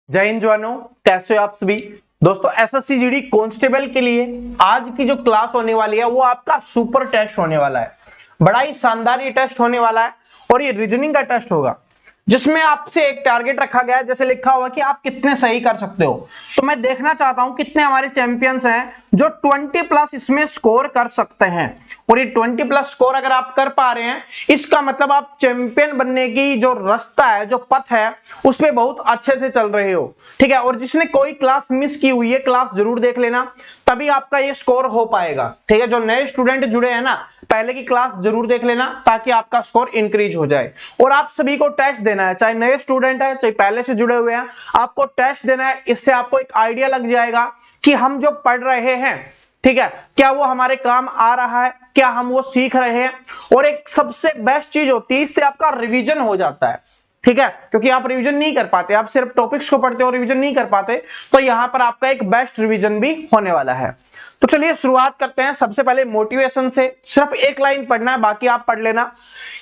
जय हिंद जवानों, कैसे हो आप सभी दोस्तों। एसएससी जीडी कांस्टेबल के लिए आज की जो क्लास होने वाली है वो आपका सुपर टेस्ट होने वाला है। बड़ा ही शानदार ये टेस्ट होने वाला है और ये रीजनिंग का टेस्ट होगा जिसमें आपसे एक टारगेट रखा गया है, जैसे लिखा हुआ कि आप कितने सही कर सकते हो। तो मैं देखना चाहता हूं कितने हमारे चैंपियंस हैं जो 20 प्लस इसमें स्कोर कर सकते हैं। और ये 20 प्लस स्कोर अगर आप कर पा रहे हैं, इसका मतलब आप चैंपियन बनने की जो रास्ता है, जो पथ है, उसमें बहुत अच्छे से चल रहे हो। ठीक है, और जिसने कोई क्लास मिस की हुई है, क्लास जरूर देख लेना, तभी आपका ये स्कोर हो पाएगा। ठीक है, जो नए स्टूडेंट जुड़े हैं ना, पहले की क्लास जरूर देख लेना ताकि आपका स्कोर इंक्रीज हो जाए। और आप सभी को टेस्ट देना है, चाहे नए स्टूडेंट है चाहे पहले से जुड़े हुए हैं, आपको टेस्ट देना है। इससे आपको एक आइडिया लग जाएगा कि हम जो पढ़ रहे हैं, ठीक है, क्या वो हमारे काम आ रहा है, क्या हम वो सीख रहे हैं। और एक सबसे बेस्ट चीज होती है, इससे आपका रिवीजन हो जाता है। ठीक है, क्योंकि आप रिवीजन नहीं कर पाते, आप सिर्फ टॉपिक्स को पढ़ते हो, रिवीजन नहीं कर पाते, तो यहां पर आपका एक बेस्ट रिवीजन भी होने वाला है। तो चलिए शुरुआत करते हैं। सबसे पहले मोटिवेशन से सिर्फ एक लाइन पढ़ना है, बाकी आप पढ़ लेना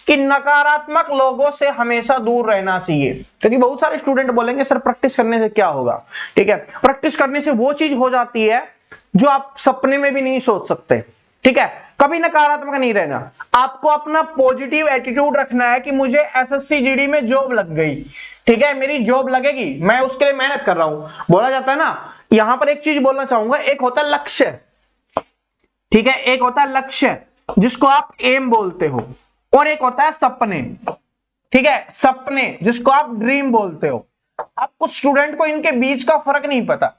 कि नकारात्मक लोगों से हमेशा दूर रहना चाहिए। क्योंकि बहुत सारे स्टूडेंट बोलेंगे सर प्रैक्टिस करने से क्या होगा। ठीक है, प्रैक्टिस करने से वो चीज हो जाती है जो आप सपने में भी नहीं सोच सकते। ठीक है, कभी नकारात्मक नहीं रहना, आपको अपना पॉजिटिव एटीट्यूड रखना है कि मुझे एसएससी जीडी में जॉब लग गई। ठीक है, मेरी जॉब लगेगी, मैं उसके लिए मेहनत कर रहा हूं। बोला जाता है ना, यहां पर एक चीज बोलना चाहूंगा, एक होता है लक्ष्य। ठीक है, एक होता है लक्ष्य जिसको आप एम बोलते हो, और एक होता है सपने। ठीक है, सपने जिसको आप ड्रीम बोलते हो। अब कुछ स्टूडेंट को इनके बीच का फर्क नहीं पता।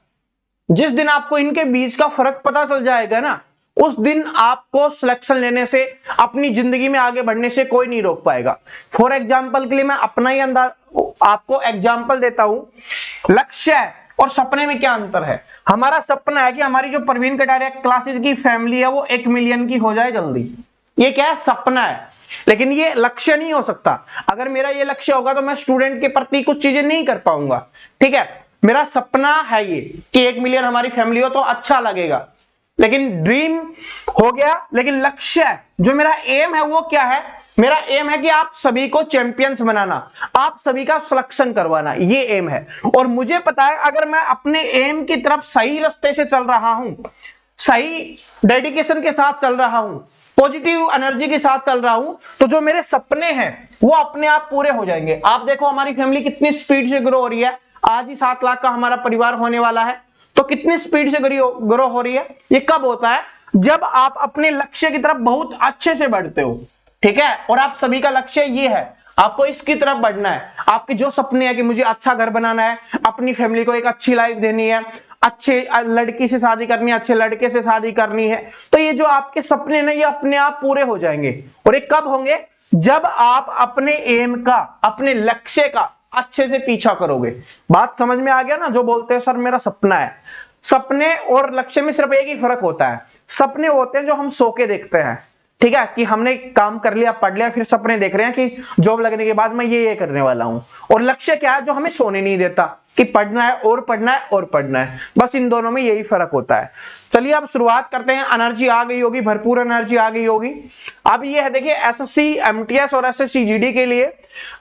जिस दिन आपको इनके बीच का फर्क पता चल जाएगा ना, उस दिन आपको सिलेक्शन लेने से, अपनी जिंदगी में आगे बढ़ने से कोई नहीं रोक पाएगा। फॉर एग्जाम्पल के लिए मैं अपना ही अंदाज आपको एग्जाम्पल देता हूं। लक्ष्य और सपने में क्या अंतर है। हमारा सपना है कि हमारी जो प्रवीण कटारिया क्लासेस की फैमिली है वो 1 मिलियन की हो जाए जल्दी। ये क्या है, सपना है, लेकिन ये लक्ष्य नहीं हो सकता। अगर मेरा ये लक्ष्य होगा तो मैं स्टूडेंट के प्रति कुछ चीजें नहीं कर पाऊंगा। ठीक है, मेरा सपना है ये कि 1 मिलियन हमारी फैमिली हो तो अच्छा लगेगा, लेकिन ड्रीम हो गया। लेकिन लक्ष्य जो मेरा एम है वो क्या है, मेरा एम है कि आप सभी को चैंपियंस बनाना, आप सभी का सिलेक्शन करवाना, ये एम है। और मुझे पता है अगर मैं अपने एम की तरफ सही रास्ते से चल रहा हूं, सही डेडिकेशन के साथ चल रहा हूं, पॉजिटिव एनर्जी के साथ चल रहा हूं, तो जो मेरे सपने हैं वो अपने आप पूरे हो जाएंगे। आप देखो हमारी फैमिली कितनी स्पीड से ग्रो हो रही है। आज ही 7 लाख का हमारा परिवार होने वाला है, तो कितनी स्पीड से ग्रो हो रही है। ये कब होता है, जब आप अपने लक्ष्य की तरफ बहुत अच्छे से बढ़ते हो। ठीक है, और आप सभी का लक्ष्य ये है, आपको इसकी तरफ बढ़ना है। आपके जो सपने हैं कि मुझे अच्छा घर बनाना है, अपनी फैमिली को एक अच्छी लाइफ देनी है, अच्छे लड़की से शादी करनी है, अच्छे लड़के से शादी करनी है, तो ये जो आपके सपने हैं ये अपने आप पूरे हो जाएंगे। और ये कब होंगे, जब आप अपने एम का, अपने लक्ष्य का अच्छे से पीछा करोगे। बात समझ में आ गया ना। जो बोलते हैं सर मेरा सपना है, सपने और लक्ष्य में सिर्फ एक ही फर्क होता है। सपने होते हैं जो हम सो के देखते हैं, ठीक है, कि हमने काम कर लिया, पढ़ लिया, फिर सपने देख रहे हैं कि जॉब लगने के बाद मैं ये करने वाला हूं। और लक्ष्य क्या है, जो हमें सोने नहीं देता कि पढ़ना है और पढ़ना है और पढ़ना है। बस इन दोनों में यही फर्क होता है। चलिए अब शुरुआत करते हैं। एनर्जी आ गई होगी, भरपूर एनर्जी आ गई होगी। अब ये है, देखिए एसएससी एमटीएस और एसएससी जीडी के लिए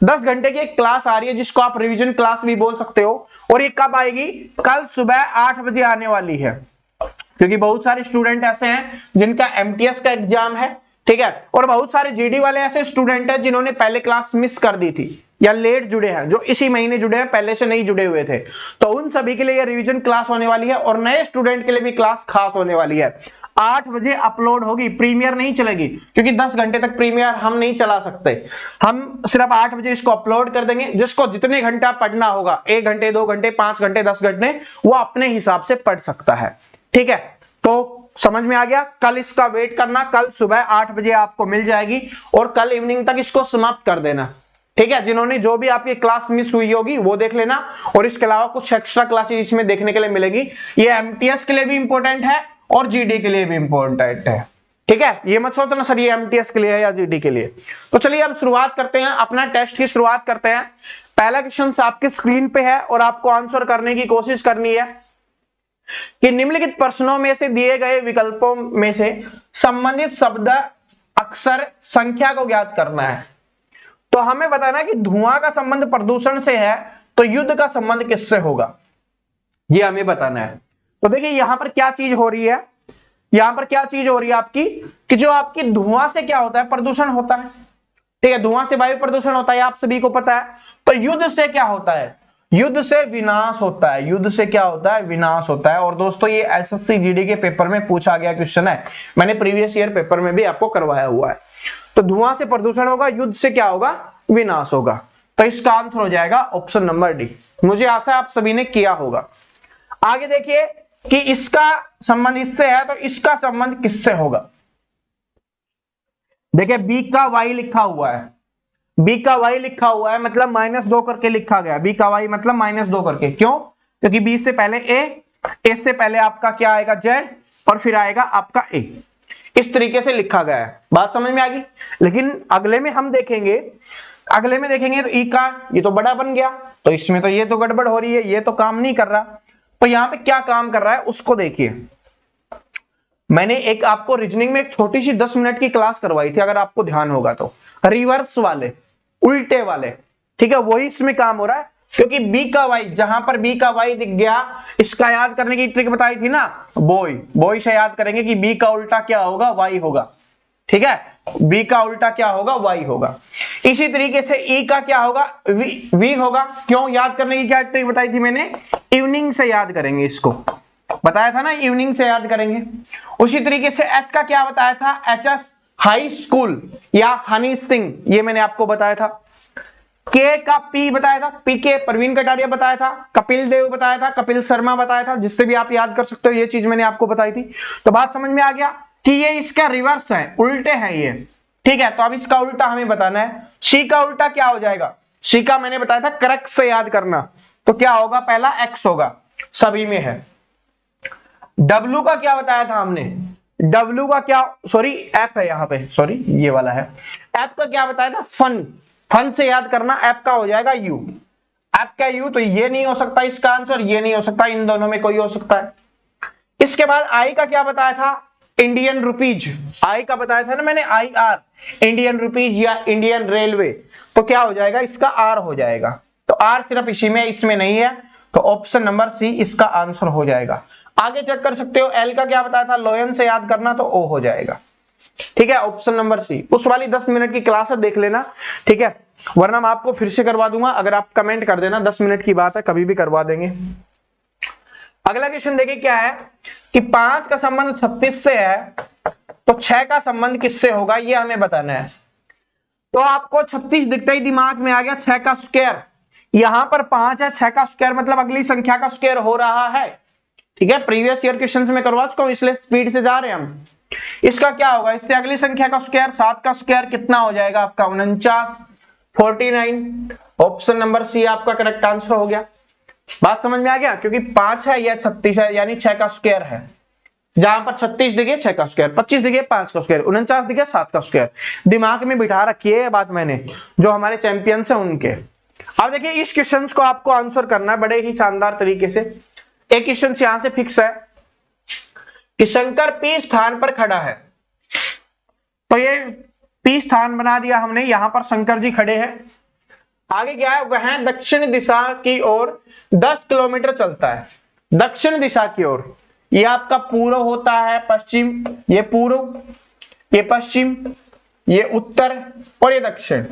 10 घंटे की एक क्लास आ रही है जिसको आप रिवीजन क्लास भी बोल सकते हो। और ये कब आएगी, कल सुबह 8 बजे आने वाली है। क्योंकि बहुत सारे स्टूडेंट ऐसे हैं जिनका एमटीएस का एग्जाम है, ठीक है, और बहुत सारे जीडी वाले ऐसे स्टूडेंट हैं जिन्होंने पहले क्लास मिस कर दी थी या लेट जुड़े हैं, जो इसी महीने जुड़े हैं, पहले से नहीं जुड़े हुए थे। तो उन सभी के लिए ये रिवीजन क्लास होने वाली है और नए स्टूडेंट के लिए भी क्लास खास होने वाली है। 8 बजे अपलोड होगी, प्रीमियर नहीं चलेगी, क्योंकि 10 घंटे तक प्रीमियर हम नहीं चला सकते। हम सिर्फ 8 बजे इसको अपलोड कर देंगे। जिसको जितने घंटा पढ़ना होगा, 1 घंटे 2 घंटे 5 घंटे 10 घंटे, वो अपने हिसाब से पढ़ सकता है। ठीक है, तो समझ में आ गया। कल इसका वेट करना, कल सुबह 8 बजे आपको मिल जाएगी और कल इवनिंग तक इसको समाप्त कर देना। ठीक है, जिन्होंने जो भी आपकी क्लास मिस हुई होगी वो देख लेना, और इसके अलावा कुछ एक्स्ट्रा क्लासेस इसमें देखने के लिए मिलेगी। ये एमटीएस के लिए भी इंपॉर्टेंट है और जीडी के लिए भी इंपॉर्टेंट है। ठीक है, ये मत सोचो ना सर ये एमटीएस के लिए है या जीडी के लिए। तो चलिए अब शुरुआत करते हैं, अपना टेस्ट की शुरुआत करते हैं। पहला क्वेश्चन आपके स्क्रीन पे है और आपको आंसर करने की कोशिश करनी है कि निम्नलिखित प्रश्नों में से दिए गए विकल्पों में से संबंधित शब्द अक्षर संख्या को ज्ञात करना है। तो हमें बताना कि धुआं का संबंध प्रदूषण से है, तो युद्ध का संबंध किससे होगा, ये हमें बताना है। तो देखिए यहां पर क्या चीज हो रही है, यहां पर क्या चीज हो रही है आपकी, कि जो आपकी धुआं से क्या होता है, प्रदूषण होता है, ठीक है, धुआं से वायु प्रदूषण होता है, आप सभी को पता है। तो युद्ध से क्या होता है, युद्ध से विनाश होता है, युद्ध से क्या होता है, विनाश होता है। और दोस्तों ये एसएससी जीडी के पेपर में पूछा गया क्वेश्चन है, मैंने प्रीवियस ईयर पेपर में भी आपको करवाया हुआ है। तो धुआं से प्रदूषण होगा, युद्ध से क्या होगा, विनाश होगा। तो इसका आंसर हो जाएगा ऑप्शन नंबर डी। मुझे आशा है आप सभी ने किया होगा। आगे देखिए कि इसका संबंध इससे है, तो इसका संबंध किससे होगा। देखिए बी का वाई लिखा हुआ है, बी का वाई लिखा हुआ है, मतलब -2 करके लिखा गया, बी का वाई मतलब -2 करके। क्यों, क्योंकि बी से पहले ए से पहले आपका क्या आएगा, जेड, और फिर आएगा आपका ए। इस तरीके से लिखा गया है, बात समझ में आ गई। लेकिन अगले में हम देखेंगे, अगले में देखेंगे तो ई का ये तो बड़ा बन गया, तो इसमें तो ये तो गड़बड़ हो रही है, ये तो काम नहीं कर रहा। तो यहां पे क्या काम कर रहा है उसको देखिए। मैंने एक आपको रीजनिंग में एक छोटी सी 10 मिनट की क्लास करवाई थी, अगर आपको ध्यान होगा तो, रिवर्स वाले, उल्टे वाले, ठीक है, वही इसमें काम हो रहा है। क्योंकि बी का वाई, जहां पर बी का वाई दिख गया, इसका याद करने की ट्रिक बताई थी ना, बॉय से याद करेंगे कि बी का उल्टा क्या होगा, वाई होगा, ठीक है, बी का उल्टा क्या होगा, वाई होगा। इसी तरीके से ई का क्या होगा, वी होगा। क्यों, याद करने की क्या ट्रिक बताई थी मैंने, इवनिंग से याद करेंगे, इसको बताया था ना, इवनिंग से याद करेंगे। उसी तरीके से एच का क्या बताया था, एचएस हाई स्कूल या हनी सिंह, ये मैंने आपको बताया था। के का पी बताया था, पी के प्रवीण कटारिया बताया था, कपिल देव बताया था, कपिल शर्मा बताया था, जिससे भी आप याद कर सकते हो, ये चीज मैंने आपको बताई थी। तो बात समझ में आ गया कि ये इसका रिवर्स है, उल्टे हैं ये, ठीक है। तो अब इसका उल्टा हमें बताना है। सी का उल्टा क्या हो जाएगा, सी का मैंने बताया था करेक्ट से याद करना, तो क्या होगा, पहला एक्स होगा, सभी में है। डब्लू का क्या बताया था हमने, डब्लू का क्या, सॉरी एफ है यहाँ पे, सॉरी ये वाला है। एफ का क्या बताया था, फन, फन से याद करना, एफ का हो जाएगा यू, एफ का यू, तो ये नहीं हो सकता इसका आंसर, ये नहीं हो सकता, इन दोनों में कोई हो सकता है। इसके बाद आई का क्या बताया था, इंडियन रुपीज, आई का बताया था ना मैंने, IR, इंडियन रुपीज या इंडियन रेलवे, तो क्या हो जाएगा, इसका आर हो जाएगा। तो आर सिर्फ इसी में, इसमें नहीं है, तो ऑप्शन नंबर सी इसका आंसर हो जाएगा। आगे चेक कर सकते हो, एल का क्या बताया था, लोयन से याद करना, तो ओ हो जाएगा, ठीक है, ऑप्शन नंबर सी। उस वाली 10 मिनट की क्लास है, देख लेना, ठीक है, वरना मैं आपको फिर से करवा दूंगा, अगर आप कमेंट कर देना, 10 मिनट की बात है, कभी भी करवा देंगे। अगला क्वेश्चन देखिए क्या है कि 5 का संबंध 36 से है, तो 6 का संबंध किससे होगा, ये हमें बताना है। तो आपको 36 दिखता ही दिमाग में आ गया, 6 का स्क्वायर, यहां पर 5 है, 6 का स्क्वायर मतलब अगली संख्या का स्क्वायर हो रहा है, ठीक है, प्रीवियस ईयर क्वेश्चन में करवा चुका हूं, इसलिए स्पीड से जा रहे हैं हम। इसका क्या होगा, इससे अगली संख्या का स्क्वायर, 7 का स्क्वायर कितना हो जाएगा आपका, 49, 49, ऑप्शन नंबर सी आपका करेक्ट आंसर हो गया। बात समझ में आ गया, क्योंकि 5 है या 36 है, यानी 6 का स्क्वायर है, जहां पर 36 दिखे 6 का स्क्वायर, 25 दिखे 5 का स्क्वायर, 49 दिखे 7 का स्क्वायर। दिमाग में बिठा रखी है ये बात मैंने, जो हमारे चैंपियंस हैं उनके। अब देखिए इस क्वेश्चन को आपको आंसर करना है बड़े ही शानदार तरीके से। एक क्वेश्चन यहां से फिक्स है कि शंकर पी स्थान पर खड़ा है, तो ये पी स्थान बना दिया हमने, यहां पर शंकर जी खड़े हैं। आगे क्या है, वह दक्षिण दिशा की ओर 10 किलोमीटर चलता है, दक्षिण दिशा की ओर, ये आपका पूर्व होता है, पश्चिम, ये पूर्व, ये पश्चिम, ये उत्तर और ये दक्षिण,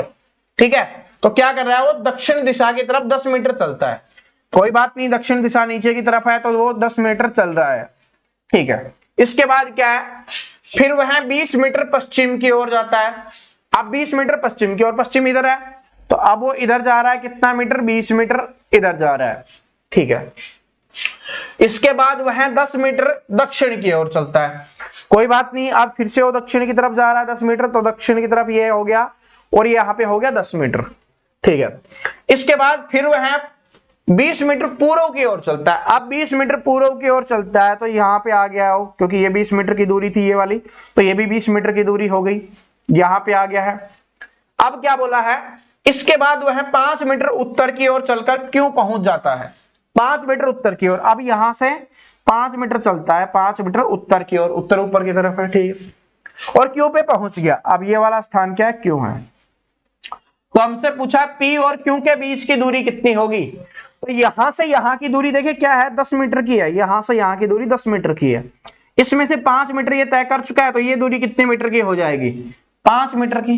ठीक है। तो क्या कर रहा है, वो दक्षिण दिशा की तरफ 10 मीटर चलता है। कोई बात नहीं, दक्षिण दिशा नीचे की तरफ है, तो वो 10 मीटर चल रहा है, ठीक है। इसके बाद क्या है, फिर वह 20 मीटर पश्चिम की ओर जाता है। अब 20 मीटर पश्चिम की ओर, पश्चिम इधर है, तो अब वो इधर जा रहा है, कितना मीटर, 20 मीटर इधर जा रहा है, ठीक है। इसके बाद वह 10 मीटर दक्षिण की ओर चलता है। कोई बात नहीं, अब फिर से वो दक्षिण की तरफ जा रहा है 10 मीटर, तो दक्षिण की तरफ ये हो गया, और ये यहाँ पे हो गया 10 मीटर, ठीक है। इसके बाद फिर वह 20 मीटर पूर्व की ओर चलता है। अब 20 मीटर पूर्व की ओर चलता है, तो यहाँ पे आ गया हो, क्योंकि ये 20 मीटर की दूरी थी ये वाली, तो ये भी 20 मीटर की दूरी हो गई, यहाँ पे आ गया है। अब क्या बोला है, इसके बाद वह 5 मीटर उत्तर की ओर चलकर क्यों पहुंच जाता है, 5 मीटर उत्तर की ओर। अब यहां से 5 मीटर चलता है, 5 मीटर उत्तर की ओर, उत्तर ऊपर की तरफ है, ठीक है, और क्यों पे पहुंच गया। अब ये वाला स्थान क्या है, क्यों है। तो हमसे पूछा P और Q के बीच की दूरी कितनी होगी। तो यहां से यहां की दूरी देखिए क्या है, 10 मीटर की है। यहां से यहां की दूरी 10 मीटर की है। इसमें से 5 मीटर ये तय कर चुका है, तो ये दूरी कितने मीटर की हो जाएगी, 5 मीटर की।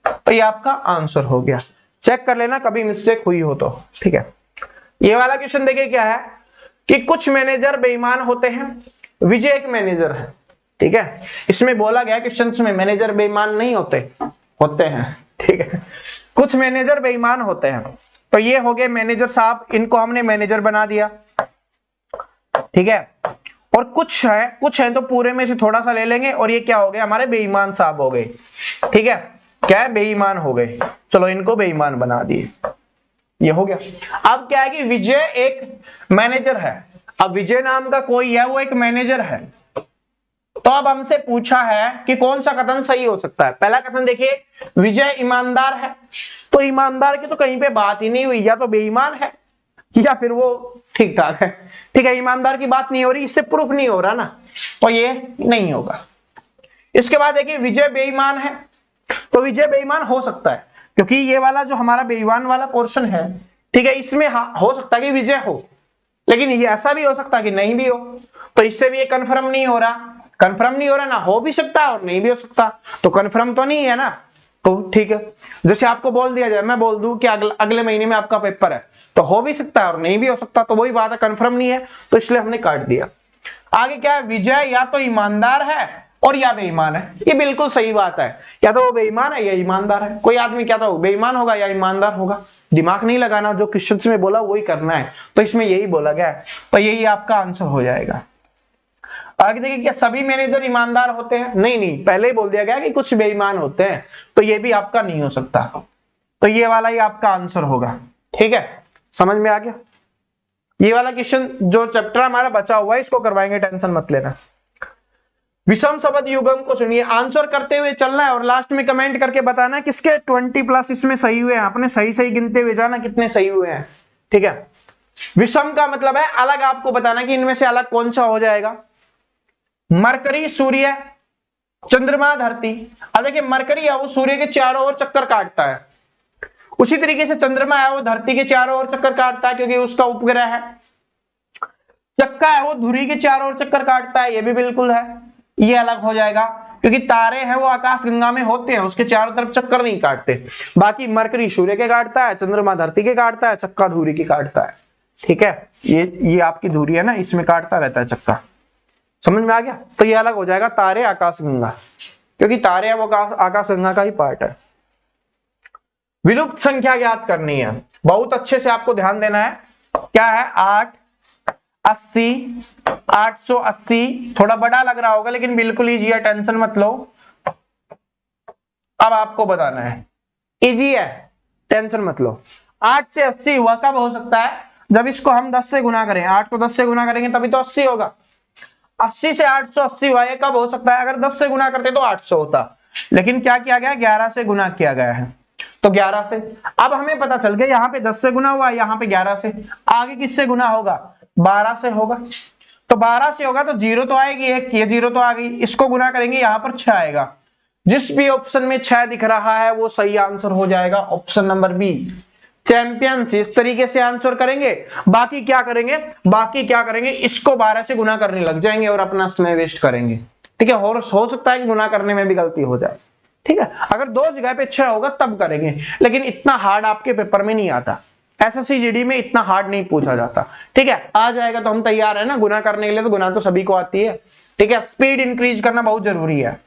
तो ये आपका आंसर हो गया। चेक कर लेना कभी मिस्टेक हुई हो तो, ठीक है। ये वाला क्वेश्चन देखिए क्या है कि कुछ मैनेजर बेईमान होते हैं, विजय एक मैनेजर है, ठीक है। इसमें बोला गया क्वेश्चन में मैनेजर बेईमान नहीं होते, होते हैं, ठीक है। कुछ मैनेजर बेईमान होते हैं। तो ये हो गए मैनेजर साहब, इनको हमने मैनेजर बना दिया, ठीक है। और कुछ है तो पूरे में से थोड़ा सा ले लेंगे, और ये क्या हो गए, हमारे बेईमान साहब हो गए, ठीक है। क्या है, बेईमान हो गए। चलो इनको बेईमान बना दिए, ये हो गया। अब क्या है कि विजय एक मैनेजर है। अब विजय नाम का कोई है, वो एक मैनेजर है। तो अब हमसे पूछा है कि कौन सा कथन सही हो सकता है। पहला कथन देखिए, विजय ईमानदार है। तो ईमानदार की तो कहीं पे बात ही नहीं हुई, या तो बेईमान है या फिर वो ठीक ठाक है, ठीक है। ईमानदार की बात नहीं हो रही, इससे प्रूफ नहीं हो रहा ना, तो ये नहीं होगा। इसके बाद देखिए विजय बेईमान है। तो विजय बेईमान हो सकता है, क्योंकि ये वाला जो हमारा बेईमान वाला पोर्शन है, ठीक है, इसमें हो सकता है कि विजय हो, लेकिन ये ऐसा भी हो सकता है कि नहीं भी हो। तो इससे भी ये कंफर्म नहीं हो रहा, कंफर्म नहीं हो रहा ना, हो भी सकता है और नहीं भी हो सकता, तो कंफर्म तो नहीं है ना। तो ठीक है, जैसे आपको बोल दिया जाए, मैं बोल दूं कि अगले महीने में आपका पेपर है, तो हो भी सकता है और नहीं भी हो सकता, तो वही बात है, कंफर्म नहीं है, तो इसलिए हमने काट दिया। आगे क्या है, विजय या तो ईमानदार है और या बेईमान है। ये बिल्कुल सही बात है, या तो वो बेईमान है या ईमानदार है। कोई आदमी क्या तो बेईमान होगा या ईमानदार होगा, दिमाग नहीं लगाना, जो क्वेश्चन में बोला वही करना है, तो इसमें यही बोला गया है, तो यही आपका आंसर हो जाएगा। आगे देखिए, क्या सभी मैनेजर ईमानदार होते हैं, नहीं नहीं, पहले ही बोल दिया गया कि कुछ बेईमान होते हैं, तो ये भी आपका नहीं हो सकता, तो ये वाला ही आपका आंसर होगा, ठीक है। समझ में आ गया। ये वाला क्वेश्चन जो चैप्टर हमारा बचा हुआ है, इसको करवाएंगे, टेंशन मत लेना। विषम शब्द युग्म को चुनिए, आंसर करते हुए चलना है और लास्ट में कमेंट करके बताना है किसके 20+ इसमें सही हुए हैं। आपने सही सही गिनते हुए जाना कितने सही हुए हैं, ठीक है। विषम का मतलब है अलग, आपको बताना कि इनमें से अलग कौन सा हो जाएगा। मरकरी, सूर्य, चंद्रमा, धरती। अब देखिए मरकरी है वो सूर्य के चारों ओर चक्कर काटता है, उसी तरीके से चंद्रमा है वो धरती के चारों ओर चक्कर काटता है, क्योंकि उसका उपग्रह है। चक्का है वो धुरी के चारों ओर चक्कर काटता है, ये भी बिल्कुल है, ये अलग हो जाएगा, क्योंकि तारे हैं वो आकाश गंगा में होते हैं, उसके चारों तरफ चक्कर नहीं काटते। बाकी मरकरी सूर्य के काटता है, चंद्रमा धरती के काटता है, चक्का धुरी की काटता है, ठीक है। ये आपकी धुरी है ना, इसमें काटता रहता है चक्का, समझ में आ गया। तो ये अलग हो जाएगा, तारे आकाश गंगा, क्योंकि तारे है वो आकाश गंगा का ही पार्ट है। विलुप्त संख्या ज्ञात करनी है, बहुत अच्छे से आपको ध्यान देना है। क्या है, 8, 80, 880, थोड़ा बड़ा लग रहा होगा लेकिन बिल्कुल इजी है, टेंशन मत लो। अब आपको बताना है, इजी है, टेंशन मत लो। 8 से 80 हुआ कब हो सकता है, जब इसको हम 10 से गुना करें, 8 को 10 से गुना करेंगे तभी तो 80 होगा। 80 से 880 हुआ, ये कब हो सकता है, अगर 10 से गुना करते तो 800 होता, लेकिन क्या किया गया, 11 से गुना किया गया है, तो 11 से। अब हमें पता चल गया यहाँ पे 10 से गुना हुआ, यहाँ पे 11 से, आगे किससे गुना होगा, 12 से होगा। तो 12 से होगा तो 0 तो आएगी एक, ये 0 तो आ गई, इसको गुना करेंगे यहाँ पर 6 आएगा। जिस भी ऑप्शन में 6 दिख रहा है वो सही आंसर हो जाएगा, ऑप्शन नंबर बी चैंपियंस। इस तरीके से आंसर करेंगे। बाकी क्या करेंगे, इसको 12 से गुना करने लग जाएंगे और अपना समय वेस्ट करेंगे, ठीक है। और हो सकता है कि गुना करने में भी गलती हो जाए, ठीक है। अगर 2 जगह पे 6 होगा तब करेंगे, लेकिन इतना हार्ड आपके पेपर में नहीं आता, एसएससी जीडी में इतना हार्ड नहीं पूछा जाता, ठीक है। आ जाएगा तो हम तैयार है ना गुना करने के लिए, तो गुना तो सभी को आती है, ठीक है। स्पीड इंक्रीज करना बहुत जरूरी है।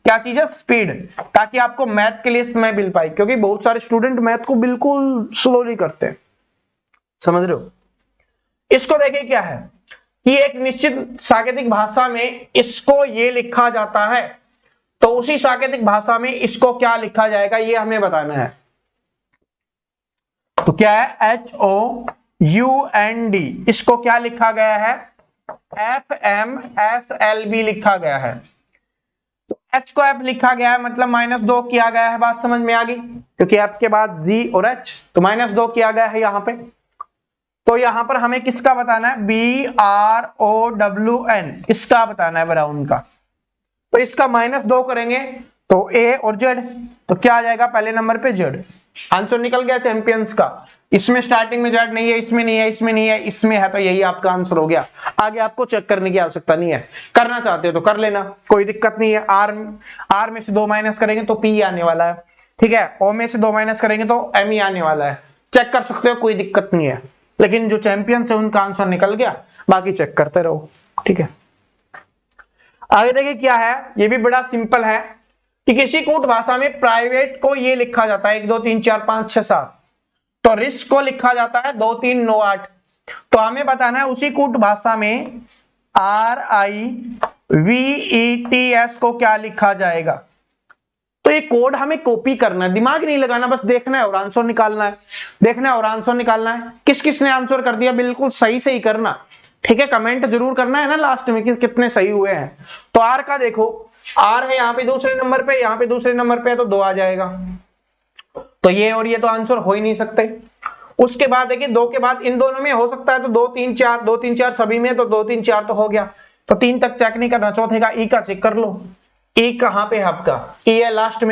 क्या चीज है, स्पीड, ताकि आपको मैथ के लिए समय मिल पाए, क्योंकि बहुत सारे स्टूडेंट मैथ को बिल्कुल स्लोली करते हैं, समझ रहे हो। इसको देखिए क्या है कि एक निश्चित सांकेतिक भाषा में इसको ये लिखा जाता है, तो उसी सांकेतिक भाषा में इसको क्या लिखा जाएगा ये हमें बताना है। तो क्या है, HOUND, इसको क्या लिखा गया है, FMSLB लिखा गया है। तो H को F लिखा गया है, मतलब -2 किया गया है, बात समझ में आ गई, क्योंकि F के बाद G और H, तो -2 किया गया है यहाँ पे। तो यहाँ पर हमें किसका बताना है, BROWN, इसका बताना है, ब्राउन का। तो इसका -2 करेंगे तो A और Z, तो क्या आ जाएगा, पहले नंबर पे Z, आंसर निकल गया चैंपियंस का। इसमें स्टार्टिंग में जेड नहीं है, इसमें नहीं है, इसमें नहीं है, इसमें है, तो यही आपका आंसर हो गया। आगे आपको चेक करने की आवश्यकता नहीं है, करना चाहते हो तो कर लेना, कोई दिक्कत नहीं है। आर में से 2 माइनस करेंगे तो पी आने वाला है, ठीक है। ओ में से 2 माइनस करेंगे तो एम ही आने वाला है, चेक कर सकते हो, कोई दिक्कत नहीं है। लेकिन जो चैंपियंस है उनका आंसर निकल गया, बाकी चेक करते रहो, ठीक है। आगे देखिए क्या है, ये भी बड़ा सिंपल है कि किसी कूट भाषा में प्राइवेट को ये लिखा जाता है 1 2 3 4 5 6 7, तो रिस्क को लिखा जाता है 2 3 9 8। तो हमें बताना है उसी कूट भाषा में RIVETS को क्या लिखा जाएगा। तो ये कोड हमें कॉपी करना है, दिमाग नहीं लगाना, बस देखना है और आंसर निकालना है, देखना है और आंसर निकालना है। किस किसने आंसर कर दिया, बिल्कुल सही से ही करना, ठीक है। कमेंट जरूर करना है ना लास्ट में कि कितने सही हुए हैं। तो आर का देखो, आर है यहाँ पे दूसरे नंबर पे, यहाँ पे दूसरे नंबर पे है, तो 2 आ जाएगा। तो ये और ये तो आंसर हो ही नहीं सकते। उसके बाद देखिए 2 के बाद इन दोनों में हो सकता है तो 2 3 4, 2 3 4 सभी में, तो 2 3 4 तो हो गया, तो 3 तक चेक नहीं करना। चौथे का ई का चेक कर लो, ई कहां पे है आपका, ई है लास्ट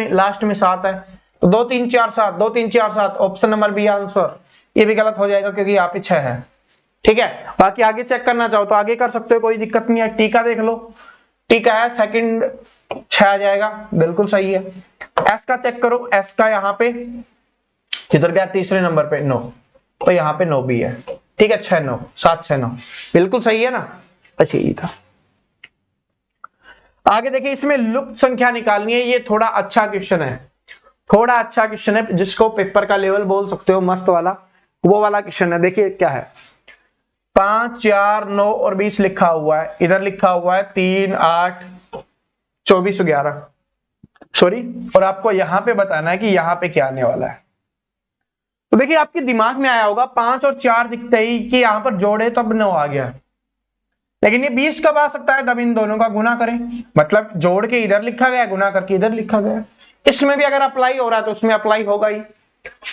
में 7 है, तो 2 3 4 7, 2 3 4 7, ऑप्शन नंबर बी आंसर। ये भी गलत हो जाएगा क्योंकि यहाँ पे 6 है, ठीक है। बाकी आगे चेक करना चाहो तो आगे कर सकते हो, कोई दिक्कत नहीं है। टी का देख लो, टी का है सेकंड 6 आ जाएगा, बिल्कुल सही है। एस का चेक करो, एस का यहाँ पे किधर गया, तीसरे नंबर पे 9, तो यहाँ पे 9 भी है, ठीक है। 6 9 7 6 9 बिल्कुल सही है ना, अच्छा यही था। आगे देखिए इसमें लुप्त संख्या निकालनी है, ये थोड़ा अच्छा क्वेश्चन है, थोड़ा अच्छा क्वेश्चन है, जिसको पेपर का लेवल बोल सकते हो, मस्त वाला, वो वाला क्वेश्चन है। देखिए क्या है, 5 4 9 और 20 लिखा हुआ है, इधर लिखा हुआ है 3 8 24 11, सॉरी, और आपको यहां पे बताना है कि यहां पे क्या आने वाला है। तो देखिए आपके दिमाग में आया होगा 5 और 4 दिखते ही कि यहां पर जोड़े तब 9 आ गया, लेकिन ये 20 कब आ सकता है, तब इन दोनों का गुना करें, मतलब जोड़ के इधर लिखा गया, गुना करके इधर लिखा गया। इसमें भी अगर अप्लाई हो रहा है तो उसमें अप्लाई होगा ही।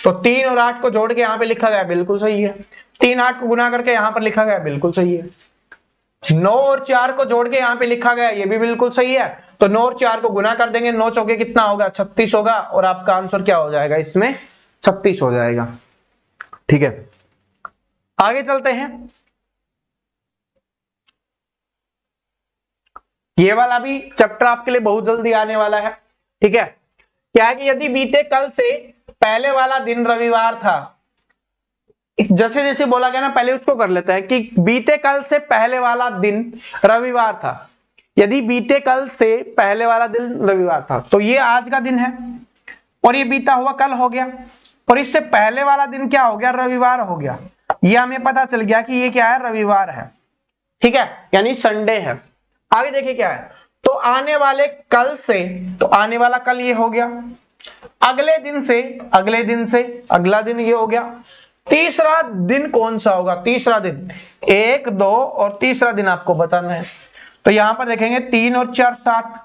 तो 3 और 8 को जोड़ के यहाँ पे लिखा गया, बिल्कुल सही है। 3 8 को गुना करके यहाँ पर लिखा गया, बिल्कुल सही है। 9 और 4 को जोड़ के यहाँ पे लिखा गया, ये भी बिल्कुल सही है। तो 9 और 4 को गुना कर देंगे, 9 चौके कितना होगा, 36 होगा, और आपका आंसर क्या हो जाएगा, इसमें 36 हो जाएगा, ठीक है। आगे चलते हैं, ये वाला भी चैप्टर आपके लिए बहुत जल्दी आने वाला है, ठीक है। क्या है कि यदि बीते कल से पहले वाला दिन रविवार था, जैसे जैसे बोला गया ना, पहले उसको कर लेते हैं कि बीते कल से पहले वाला दिन रविवार था। यदि बीते कल से पहले वाला दिन रविवार था, तो ये आज का दिन है और ये बीता हुआ कल हो गया, और इससे पहले वाला दिन क्या हो गया, रविवार हो गया। ये हमें पता चल गया कि ये क्या है, रविवार है, ठीक है, यानी संडे है। आगे देखिए क्या है, तो आने वाले कल से, तो आने वाला कल ये हो गया, अगले दिन से अगला दिन ये हो गया। तीसरा दिन कौन सा होगा, तीसरा दिन 1 2 और तीसरा दिन आपको बताना है। तो यहां पर देखेंगे 3 और 4 7,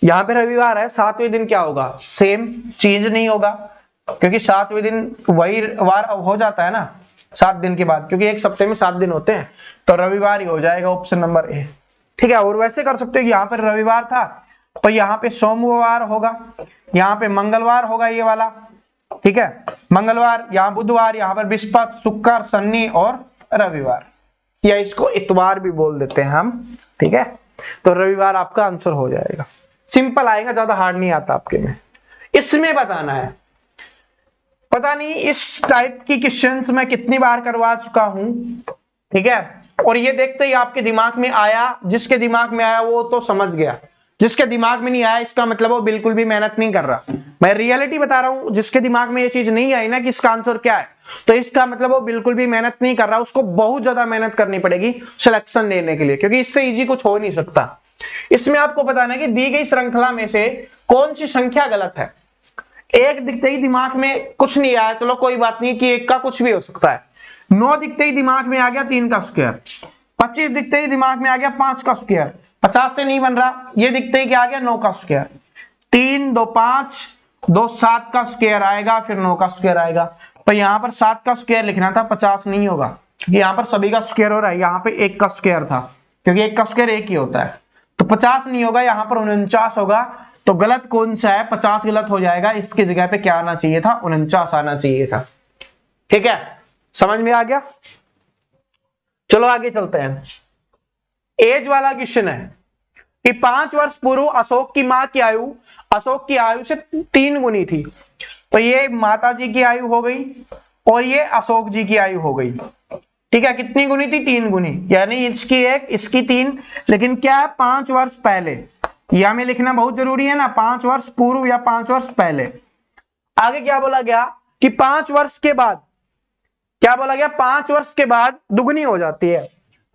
यहां पे रविवार है, 7वें दिन क्या होगा, सेम चेंज नहीं होगा, क्योंकि 7वें दिन वही वार हो जाता है ना 7 दिन के बाद, क्योंकि एक सप्ताह में 7 दिन होते हैं, तो रविवार ही हो जाएगा, ऑप्शन नंबर ए, ठीक है। और वैसे कर सकते हो कि यहाँ पर रविवार था तो यहाँ पे सोमवार होगा, यहाँ पे मंगलवार होगा ये वाला, ठीक है, मंगलवार, यहाँ बुधवार, यहाँ पर बृहस्पति शुक्र शनि और रविवार, या इसको इतवार भी बोल देते हैं हम, ठीक है। तो रविवार आपका आंसर हो जाएगा, सिंपल आएगा, ज्यादा हार्ड नहीं आता आपके में। इसमें बताना है, पता नहीं इस टाइप की क्वेश्चंस मैं कितनी बार करवा चुका हूं, ठीक है। और ये देखते ही आपके दिमाग में आया, जिसके दिमाग में आया वो तो समझ गया, जिसके दिमाग में नहीं आया इसका मतलब वो बिल्कुल भी मेहनत नहीं कर रहा। मैं रियलिटी बता रहा हूं, जिसके दिमाग में ये चीज नहीं आई ना कि इसका आंसर क्या है, तो इसका मतलब वो बिल्कुल भी मेहनत नहीं कर रहा, उसको बहुत ज्यादा मेहनत करनी पड़ेगी सिलेक्शन लेने के लिए, क्योंकि इससे इजी कुछ हो नहीं सकता। इसमें आपको बताना है कि दी गई श्रृंखला में से कौन सी संख्या गलत है। एक दिखते ही दिमाग में कुछ नहीं आया, चलो कोई बात नहीं कि एक का कुछ भी हो सकता है। 9 दिखते ही दिमाग में आ गया 3 का स्क्वायर, 25 दिखते ही दिमाग में आ गया 5 का स्क्वायर, 50 से नहीं बन रहा, ये दिखते ही क्या आ गया 9 का स्क्वायर, 3 2 5 2 7 का स्क्वायर आएगा, फिर 9 का स्क्वायर आएगा। तो यहाँ पर 7 का स्क्वायर लिखना था, 50 नहीं होगा, क्योंकि यहाँ पर सभी का स्क्वायर हो रहा है, यहाँ पे 1 का स्क्वायर था, क्योंकि 1 का स्क्वायर 1 ही होता है, तो 50 नहीं होगा, यहाँ पर 49 होगा। तो गलत कौन सा है, 50 गलत हो जाएगा, इसकी जगह पे क्या आना चाहिए था, 49 आना चाहिए था। ठीक है, समझ में आ गया। चलो आगे चलते हैं। एज वाला क्वेश्चन है कि 5 वर्ष पूर्व अशोक की मां की आयु अशोक की आयु से 3 गुनी थी। तो ये माता जी की आयु हो गई और ये अशोक जी की आयु हो गई। ठीक है, कितनी गुनी थी, 3 गुनी, यानी इसकी 1 इसकी 3, लेकिन क्या है 5 वर्ष पहले, यह हमें लिखना बहुत जरूरी है ना, 5 वर्ष पूर्व या 5 वर्ष पहले। आगे क्या बोला गया कि 5 वर्ष के बाद, क्या बोला गया, 5 वर्ष के बाद दुगनी हो जाती है।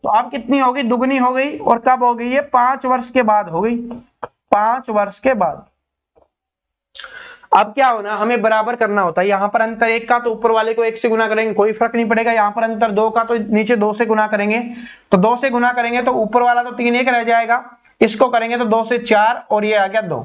तो अब कितनी हो गई, दुगनी हो गई, और कब हो गई है, 5 वर्ष के बाद हो गई, 5 वर्ष के बाद। अब क्या होना, हमें बराबर करना होता है, यहां पर अंतर 1 का तो ऊपर वाले को 1 से गुना करेंगे, कोई फर्क नहीं पड़ेगा। यहां पर अंतर 2 का तो नीचे 2 से गुना करेंगे, तो 2 से गुना करेंगे तो ऊपर वाला तो 3 1 रह जाएगा, इसको करेंगे तो 2 से 4 और ये आ गया 2।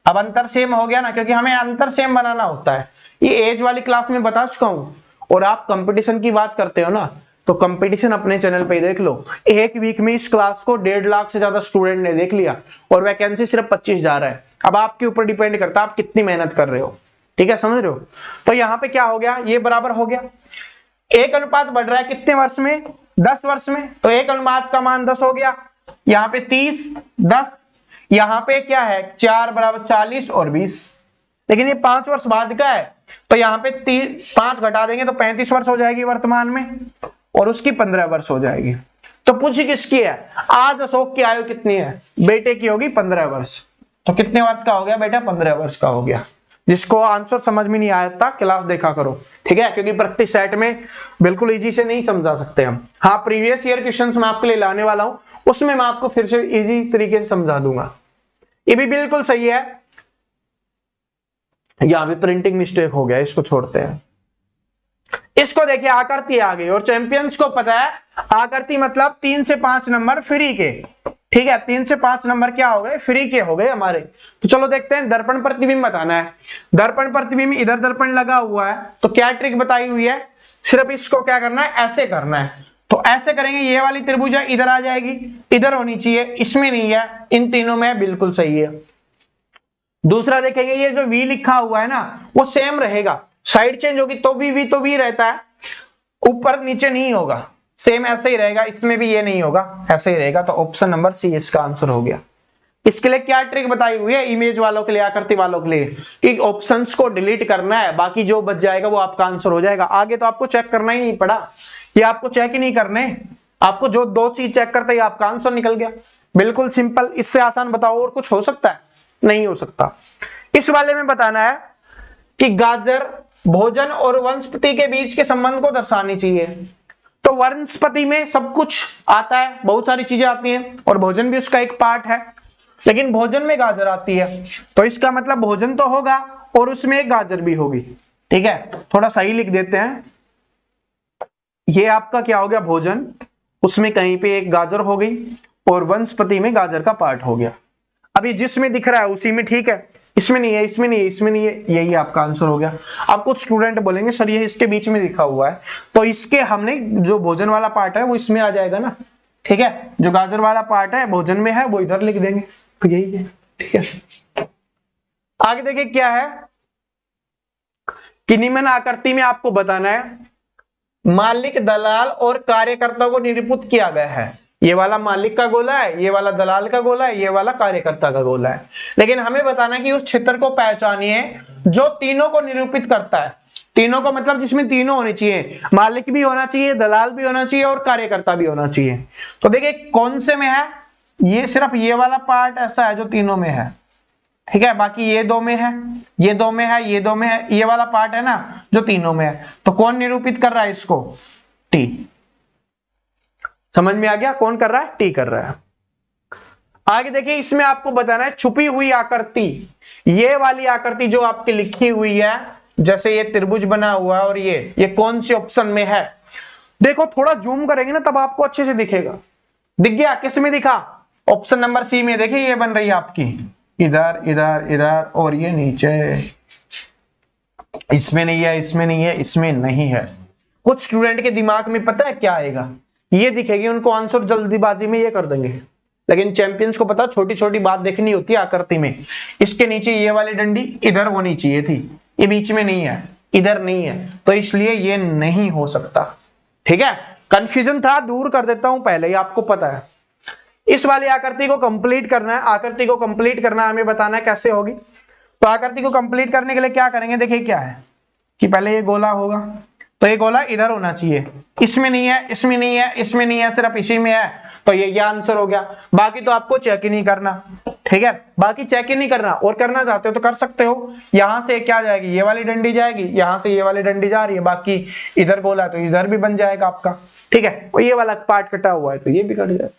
अब अंतर सेम हो गया ना, क्योंकि हमें अंतर सेम बनाना होता है। ये एज वाली क्लास में बता चुका हूं। और आप कंपटीशन की बात करते हो ना, तो कंपटीशन अपने चैनल पे देख लो। एक वीक में इस क्लास को 1.5 लाख से ज्यादा स्टूडेंट ने देख लिया और वैकेंसी सिर्फ 25 जा रहा है। अब आपके ऊपर डिपेंड करता है आप कितनी मेहनत कर रहे हो। ठीक है, समझ रहे हो। तो यहाँ पे क्या हो गया, ये बराबर हो गया। एक अनुपात बढ़ रहा है कितने वर्ष में, 10 वर्ष में, तो एक अनुपात का मान 10 हो गया। यहाँ पे 30 10, यहाँ पे क्या है 4 बराबर 40 और 20, लेकिन ये 5 वर्ष बाद का है, तो यहाँ पे 5 घटा देंगे तो 35 वर्ष हो जाएगी वर्तमान में, और उसकी 15 वर्ष हो जाएगी। तो पूछ किसकी है, आज अशोक की आयु कितनी है, बेटे की होगी 15 वर्ष। तो कितने वर्ष का हो गया बेटा, 15 वर्ष का हो गया। जिसको आंसर समझ में नहीं आया था क्लास देखा करो, ठीक है, क्योंकि प्रैक्टिस सेट में बिल्कुल इजी से नहीं समझा सकते हम। हाँ, प्रीवियस ईयर क्वेश्चंस मैं आपके लिए लाने वाला हूं, उसमें मैं आपको फिर से इजी तरीके से समझा दूंगा। ये भी बिल्कुल सही है। यहां भी प्रिंटिंग मिस्टेक हो गया, इसको छोड़ते हैं। इसको देखिए, आकृति आ गई और चैंपियंस को पता है आकृति मतलब 3 से 5 नंबर फ्री के। ठीक है, 3 से 5 नंबर क्या हो गए, फ्री के हो गए हमारे। तो चलो देखते हैं, दर्पण प्रतिबिंब बताना है। दर्पण प्रतिबिंब, इधर दर्पण लगा हुआ है, तो क्या ट्रिक बताई हुई है, सिर्फ इसको क्या करना है, ऐसे करना है। तो ऐसे करेंगे, ये वाली त्रिभुज है इधर आ जाएगी, इधर होनी चाहिए, इसमें नहीं है, इन तीनों में बिल्कुल सही है। दूसरा देखेंगे, ये जो वी लिखा हुआ है ना, वो सेम रहेगा, साइड चेंज होगी तो भी तो वी रहता है, ऊपर नीचे नहीं होगा, सेम ऐसे ही रहेगा। इसमें भी ये नहीं होगा, ऐसे ही रहेगा। तो ऑप्शन नंबर सी इसका आंसर हो गया। इसके लिए क्या ट्रिक बताई हुई है, इमेज वालों के लिए, आकृति वालों के लिए, कि ऑप्शंस को डिलीट करना है, बाकी जो बच जाएगा वो आपका आंसर हो जाएगा। आगे तो आपको चेक करना ही नहीं पड़ा, ये आपको चेक ही नहीं करने, आपको जो 2 चीज चेक करते ही आपका आंसर निकल गया। बिल्कुल सिंपल, इससे आसान बताओ और कुछ हो सकता है, नहीं हो सकता। इस वाले में बताना है कि गाजर भोजन और वनस्पति के बीच के संबंध को दर्शानी चाहिए। तो वनस्पति में सब कुछ आता है, बहुत सारी चीजें आती हैं, और भोजन भी उसका एक पार्ट है, लेकिन भोजन में गाजर आती है, तो इसका मतलब भोजन तो होगा और उसमें एक गाजर भी होगी। ठीक है, थोड़ा सही लिख देते हैं, ये आपका क्या हो गया, भोजन, उसमें कहीं पे एक गाजर हो गई और वनस्पति में गाजर का पार्ट हो गया। अभी जिसमें दिख रहा है उसी में ठीक है, इसमें नहीं है, इसमें नहीं है, इसमें नहीं है, यही आपका आंसर हो गया। अब कुछ स्टूडेंट बोलेंगे सर ये इसके बीच में लिखा हुआ है, तो इसके हमने जो भोजन वाला पार्ट है वो इसमें आ जाएगा ना। ठीक है, जो गाजर वाला पार्ट है भोजन में है वो इधर लिख देंगे, तो यही है। ठीक है, आगे देखिए क्या है कि निम्न आकृति में आपको बताना है मालिक, दलाल और कार्यकर्ता को निरूपित किया गया है। ये वाला मालिक का गोला है, ये वाला दलाल का गोला है, ये वाला कार्यकर्ता का गोला है, लेकिन हमें बताना है कि उस क्षेत्र को पहचानिए जो तीनों को निरूपित करता है। तीनों को मतलब जिसमें तीनों होने चाहिए, मालिक भी होना चाहिए, दलाल भी होना चाहिए और कार्यकर्ता भी होना चाहिए। तो देखिए कौन से में है, ये सिर्फ ये वाला पार्ट ऐसा है जो तीनों में है। ठीक है, बाकी ये 2 में है, ये 2 में है, ये 2 में है, ये वाला पार्ट है ना जो तीनों में है। तो कौन निरूपित कर रहा है इसको, टी। समझ में आ गया, कौन कर रहा है, टी कर रहा है। आगे देखिए, इसमें आपको बताना है छुपी हुई आकृति, ये वाली आकृति जो आपकी लिखी हुई है, जैसे ये त्रिभुज बना हुआ है और ये कौन से ऑप्शन में है। देखो थोड़ा जूम करेंगे ना तब आपको अच्छे से दिखेगा। दिख गया, किस में दिखा, ऑप्शन नंबर सी में। देखिए ये बन रही है आपकी, इधर इधर इधर और ये नीचे, इसमें नहीं है, इसमें नहीं है, इसमें नहीं है। कुछ स्टूडेंट के दिमाग में पता है क्या आएगा, ये दिखेगी, उनको आंसर जल्दीबाजी में ये कर देंगे, लेकिन चैंपियंस को पता छोटी छोटी बात देखनी होती है आकृति में। इसके नीचे ये वाली डंडी इधर होनी चाहिए थी, ये बीच में नहीं है, इधर नहीं है, तो इसलिए ये नहीं हो सकता। ठीक है, कंफ्यूजन था, दूर कर देता हूं पहले ही, आपको पता है। इस वाली आकृति को कंप्लीट करना है, आकृति को कंप्लीट करना है, हमें बताना है कैसे होगी। तो आकृति को कंप्लीट करने के लिए क्या करेंगे, देखिए क्या है कि पहले ये गोला होगा, तो ये गोला इधर होना चाहिए, इसमें नहीं है, इसमें नहीं है, इसमें नहीं है, सिर्फ इसी में है, तो ये आंसर हो गया। बाकी तो आपको चेक ही नहीं करना। ठीक है, बाकी चेक ही नहीं करना, और करना चाहते हो तो कर सकते हो। यहां से क्या जाएगी, ये वाली डंडी जाएगी, यहां से ये वाली डंडी जा रही है, बाकी इधर गोला तो इधर भी बन जाएगा आपका। ठीक है, और ये वाला पार्ट कटा हुआ है तो ये भी कट जाएगा।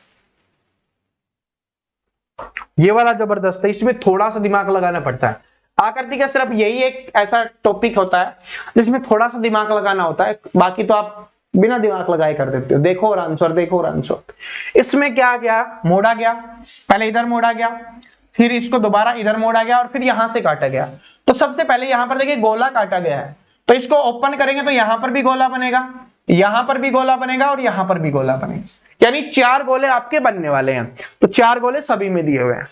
ये वाला जबरदस्त है, इसमें थोड़ा सा दिमाग लगाना पड़ता है। आकृति का सिर्फ यही एक ऐसा टॉपिक होता है जिसमें थोड़ा सा दिमाग लगाना होता है, बाकी तो आप बिना दिमाग लगाए कर देते हो। देखो और आंसर, देखो और आंसर। इसमें क्या गया, मोड़ा गया, पहले इधर मोड़ा गया, फिर इसको दोबारा इधर मोड़ा गया, और फिर यहां से काटा गया। तो सबसे पहले यहां पर देखिए गोला काटा गया है, तो इसको ओपन करेंगे तो यहां पर भी गोला बनेगा, यहां पर भी गोला बनेगा, और यहां पर भी गोला बनेगा, यानी 4 गोले आपके बनने वाले हैं। तो 4 गोले सभी में दिए हुए हैं।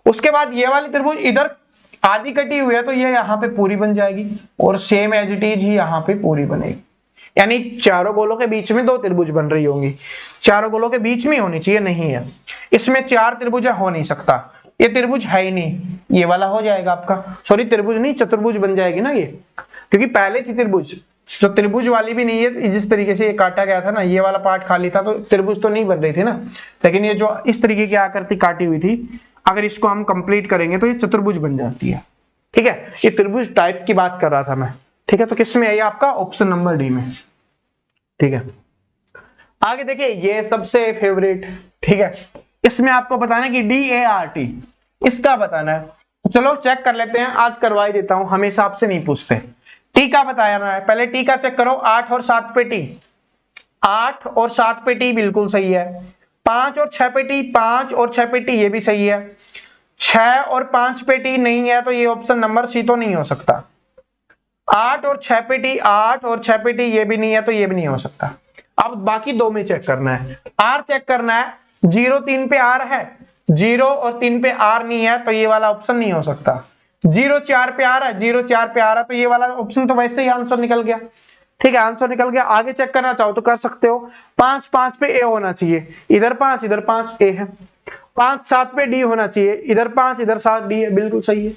उसके बाद ये वाली त्रिभुज इधर आधी कटी हुई है, तो ये यहां पे पूरी बन जाएगी, और सेम एज इट इज ही यहां पे पूरी बनेगी। यानी चारों गोलों के बीच में 2 त्रिभुज बन रही होंगी, चारों गोलों के बीच में होनी चाहिए, नहीं है। इसमें 4 त्रिभुज हो नहीं सकता, ये त्रिभुज है ही नहीं, ये वाला हो जाएगा आपका, सॉरी त्रिभुज नहीं चतुर्भुज बन जाएगी ना ये, क्योंकि पहले थी त्रिभुज, तो त्रिभुज वाली भी नहीं है। जिस तरीके से ये काटा गया था ना, ये वाला पार्ट खाली था, तो त्रिभुज तो नहीं बन रही थी ना, लेकिन ये जो इस तरीके की आकृति काटी हुई थी, अगर इसको हम कंप्लीट करेंगे तो ये चतुर्भुज बन जाती है। ठीक है, ये त्रिभुज टाइप की बात कर रहा था मैं। ठीक है, तो किस में है ये आपका, ऑप्शन नंबर डी में। ठीक है, आगे देखिए, ये सबसे फेवरेट। ठीक है, इसमें आपको बताना है कि DART, इसका बताना है। चलो चेक कर लेते हैं, आज करवा ही देता हूं, हमेशा आपसे नहीं पूछते। टी का बताया है, पहले टी का चेक करो। 8 और 7 पे टी, 8 और 7 पे टी बिल्कुल सही है। 5 और 6 पे टी, 5 और 6 पे टी ये भी सही है। 6 और 5 पे टी नहीं है, तो ये ऑप्शन नंबर सी तो नहीं हो सकता। 8 और 6 पे टी, 8 और 6 पे टी ये भी नहीं है, तो ये भी नहीं हो सकता। अब बाकी 2 में चेक करना है, आर चेक करना है। 0 3 पे आर है, 0 और 3 पे आर नहीं है, तो ये वाला ऑप्शन नहीं हो सकता। 0 4 पे आर है, 0 4 पे आर है, तो ये वाला ऑप्शन तो वैसे ही आंसर निकल गया। ठीक है, आंसर निकल गया। आगे चेक करना चाहो तो कर सकते हो। 5 5 पे ए होना चाहिए, इधर 5 इधर 5 ए है। 5 7 पे डी होना चाहिए, इधर 5 इधर 7 डी है, बिल्कुल सही है।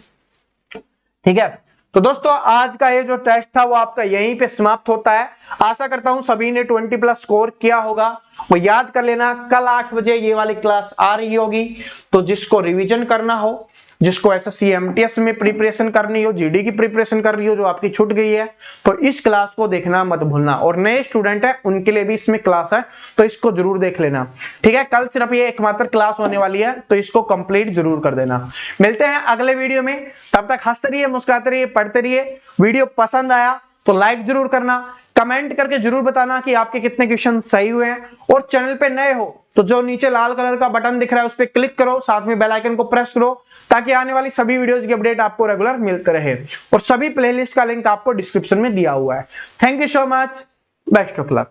ठीक है, तो दोस्तों आज का ये जो टेस्ट था वो आपका यहीं पे समाप्त होता है। आशा करता हूं सभी ने 20+ स्कोर किया होगा, वो याद कर लेना। कल 8 बजे ये वाली क्लास आ रही होगी, तो जिसको रिवीजन करना हो, जिसको SSC MTS में प्रिपरेशन करनी हो, GD की प्रिपरेशन कर रही हो जो आपकी छूट गई है, तो इस क्लास को देखना मत भूलना। और नए स्टूडेंट है उनके लिए भी इसमें क्लास है, तो इसको जरूर देख लेना। ठीक है, कल सिर्फ ये एकमात्र क्लास होने वाली है, तो इसको कंप्लीट जरूर कर देना। मिलते हैं अगले वीडियो में, तब तक हंसते रहिए, मुस्कुराते रहिए, पढ़ते रहिए। वीडियो पसंद आया तो लाइक जरूर करना, कमेंट करके जरूर बताना कि आपके कितने क्वेश्चन सही हुए हैं। और चैनल पे नए हो तो जो नीचे लाल कलर का बटन दिख रहा है उस पर क्लिक करो, साथ में बेल आइकन को प्रेस करो, ताकि आने वाली सभी वीडियोस की अपडेट आपको रेगुलर मिलते रहे। और सभी प्लेलिस्ट का लिंक आपको डिस्क्रिप्शन में दिया हुआ है। Thank you so much, best of luck.